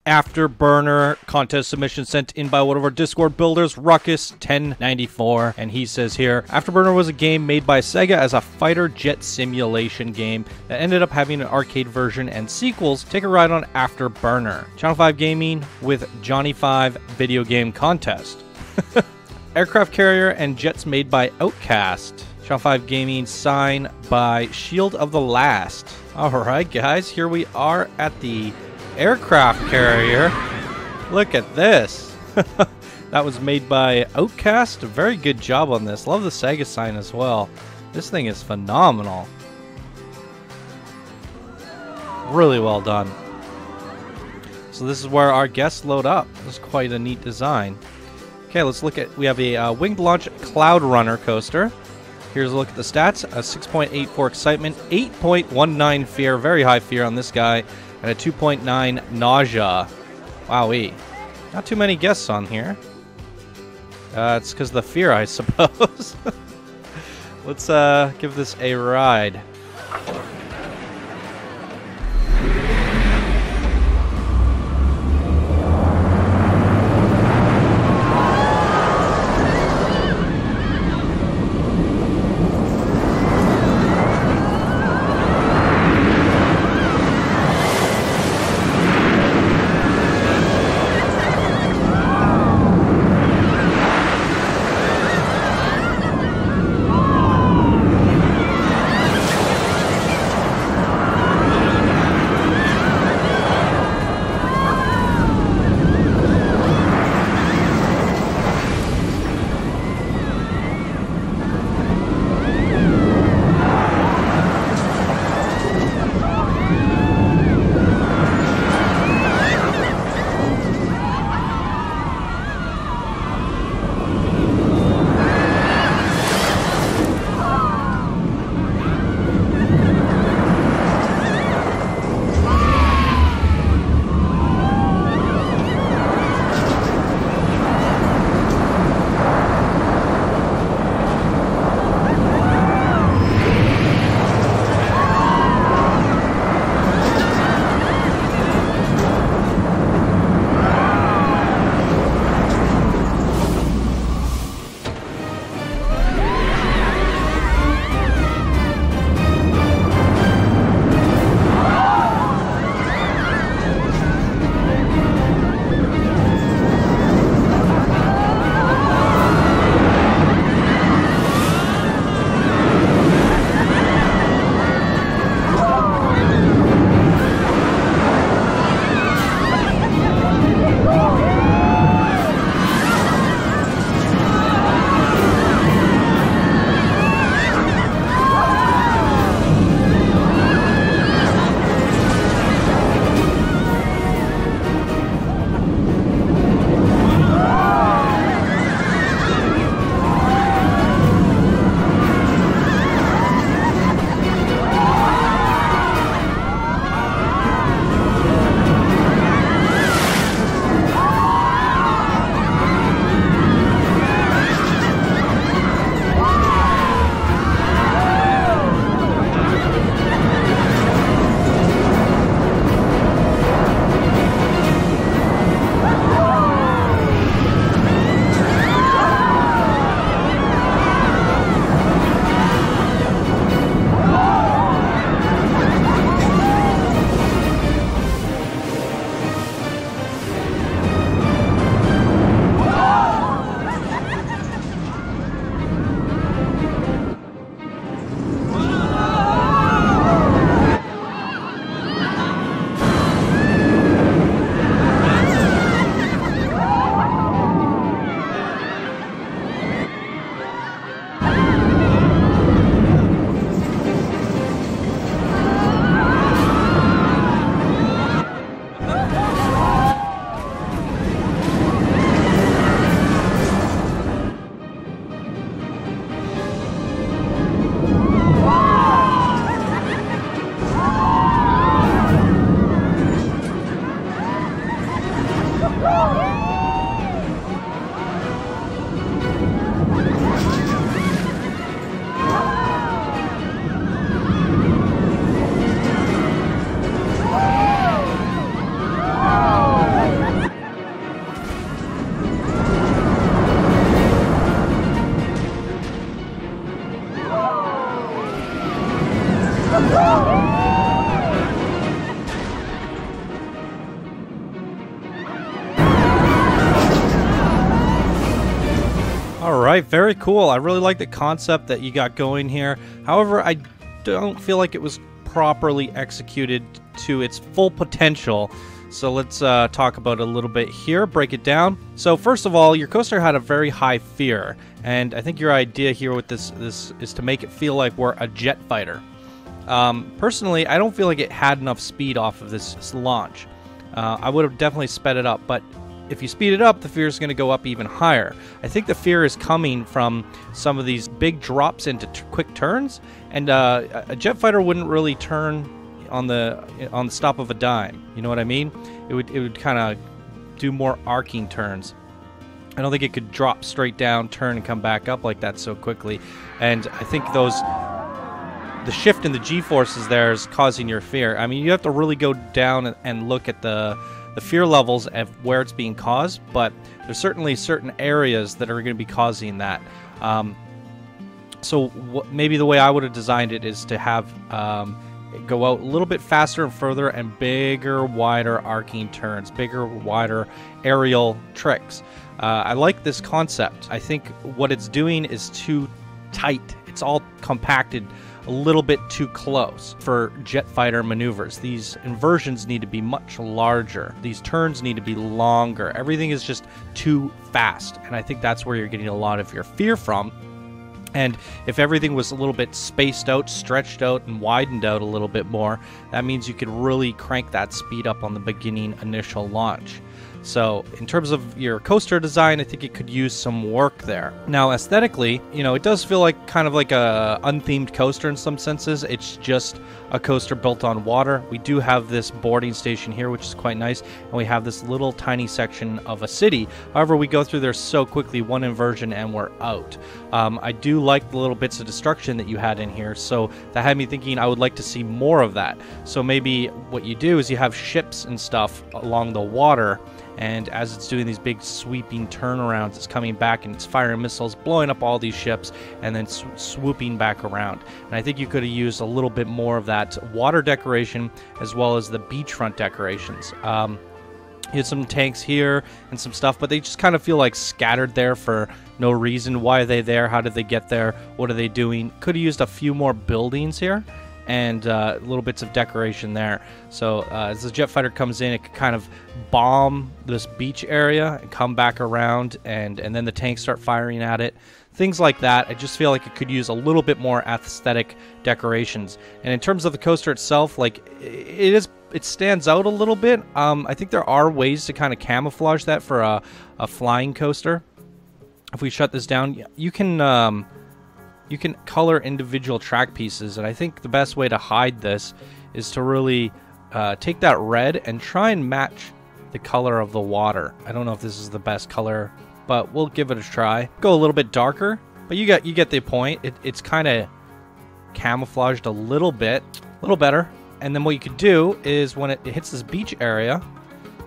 Afterburner contest submission sent in by one of our Discord builders, Ruckus1094, and he says here, Afterburner was a game made by Sega as a fighter jet simulation game that ended up having an arcade version and sequels. Take a ride on Afterburner. Channel5 Gaming with Johnny5 video game contest. Aircraft carrier and jets made by Outcast. Channel5 Gaming sign by Shield of the Last. Alright guys, here we are at the aircraft carrier. Look at this. That was made by Outcast. A very good job on this. Love the Sega sign as well. This thing is phenomenal. Really well done. So this is where our guests load up. This is quite a neat design. Okay, let's look at, we have a winged launch Cloud Runner coaster. Here's a look at the stats. A 6.84 excitement, 8.19 fear, very high fear on this guy, and a 2.9 nausea. Wowee. Not too many guests on here. It's because of the fear, I suppose. Let's give this a ride. right, very cool. I really like the concept that you got going here. However, I don't feel like it was properly executed to its full potential. So let's talk about it a little bit here, break it down. So first of all, your coaster had a very high fear, and I think your idea here with this is to make it feel like we're a jet fighter. Personally, I don't feel like it had enough speed off of this launch. I would have definitely sped it up, but if you speed it up, the fear is going to go up even higher. I think the fear is coming from some of these big drops into quick turns, and a jet fighter wouldn't really turn on the stop of a dime. You know what I mean? It would kind of do more arcing turns. I don't think it could drop straight down, turn, and come back up like that so quickly. And I think the shift in the G-forces there is causing your fear. I mean, you have to really go down and look at the fear levels of where it's being caused, but there's certainly certain areas that are going to be causing that. So maybe the way I would have designed it is to have go out a little bit faster and further and bigger, wider arcing turns, bigger, wider aerial tricks. I like this concept. I think what it's doing is too tight. It's all compacted a little bit too close for jet fighter maneuvers. These inversions need to be much larger. These turns need to be longer. Everything is just too fast, and I think that's where you're getting a lot of your fear from. And if everything was a little bit spaced out, stretched out, and widened out a little bit more, that means you could really crank that speed up on the beginning initial launch. So in terms of your coaster design, I think it could use some work there. Now aesthetically, you know, it does feel like kind of like a unthemed coaster in some senses. It's just a coaster built on water. We do have this boarding station here, which is quite nice, and we have this little tiny section of a city. However, we go through there so quickly, one inversion and we're out. I do like the little bits of destruction that you had in here, so that had me thinking I would like to see more of that. So maybe what you do is you have ships and stuff along the water, and as it's doing these big sweeping turnarounds, it's coming back and it's firing missiles, blowing up all these ships, and then swooping back around. And I think you could have used a little bit more of that water decoration as well as the beachfront decorations. You had some tanks here and some stuff, but they just kind of feel like scattered there for no reason. Why are they there? How did they get there? What are they doing? Could have used a few more buildings here and little bits of decoration there. So as the jet fighter comes in, it could kind of bomb this beach area and come back around, and then the tanks start firing at it. Things like that. I just feel like it could use a little bit more aesthetic decorations. And in terms of the coaster itself, like it stands out a little bit. I think there are ways to kind of camouflage that for a flying coaster. If we shut this down, you can color individual track pieces, and I think the best way to hide this is to really take that red and try and match the color of the water. I don't know if this is the best color, but we'll give it a try. Go a little bit darker, but you get the point. It's kind of camouflaged a little bit, a little better. And then what you could do is when it hits this beach area,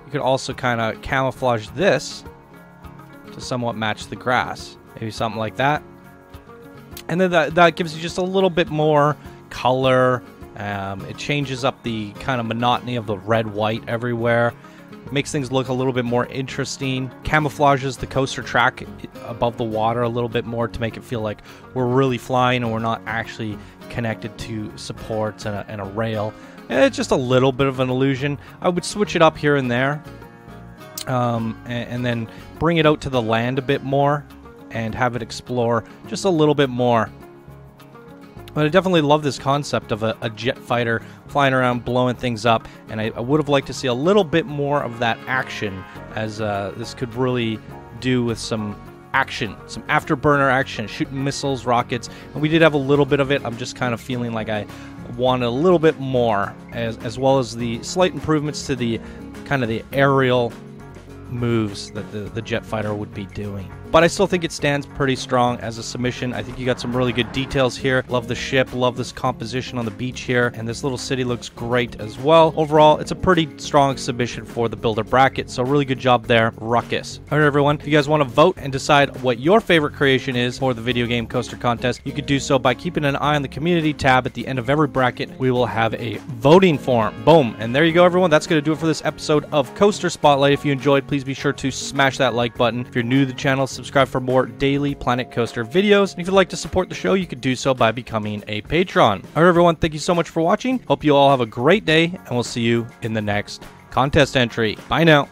you could also kind of camouflage this to somewhat match the grass. Maybe something like that. And then that gives you just a little bit more color. It changes up the kind of monotony of the red-white everywhere. It makes things look a little bit more interesting. Camouflages the coaster track above the water a little bit more to make it feel like we're really flying and we're not actually connected to supports and a rail. It's just a little bit of an illusion. I would switch it up here and there, and then bring it out to the land a bit more and have it explore just a little bit more. But I definitely love this concept of a jet fighter flying around, blowing things up, and I would have liked to see a little bit more of that action, as this could really do with some action, some afterburner action, shooting missiles, rockets, and we did have a little bit of it. I'm just kind of feeling like I wanted a little bit more, as well as the slight improvements to the kind of the aerial moves that the jet fighter would be doing. But I still think it stands pretty strong as a submission. I think you got some really good details here. Love the ship, love this composition on the beach here, and this little city looks great as well. Overall, it's a pretty strong submission for the builder bracket, so really good job there, Ruckus. All right, everyone, if you guys want to vote and decide what your favorite creation is for the video game coaster contest, you could do so by keeping an eye on the community tab. At the end of every bracket, we will have a voting form. Boom, and there you go, everyone. That's going to do it for this episode of Coaster Spotlight. If you enjoyed, please be sure to smash that like button. If you're new to the channel, subscribe for more daily Planet Coaster videos. And if you'd like to support the show, you could do so by becoming a patron. All right, everyone, thank you so much for watching. Hope you all have a great day, and we'll see you in the next contest entry. Bye now.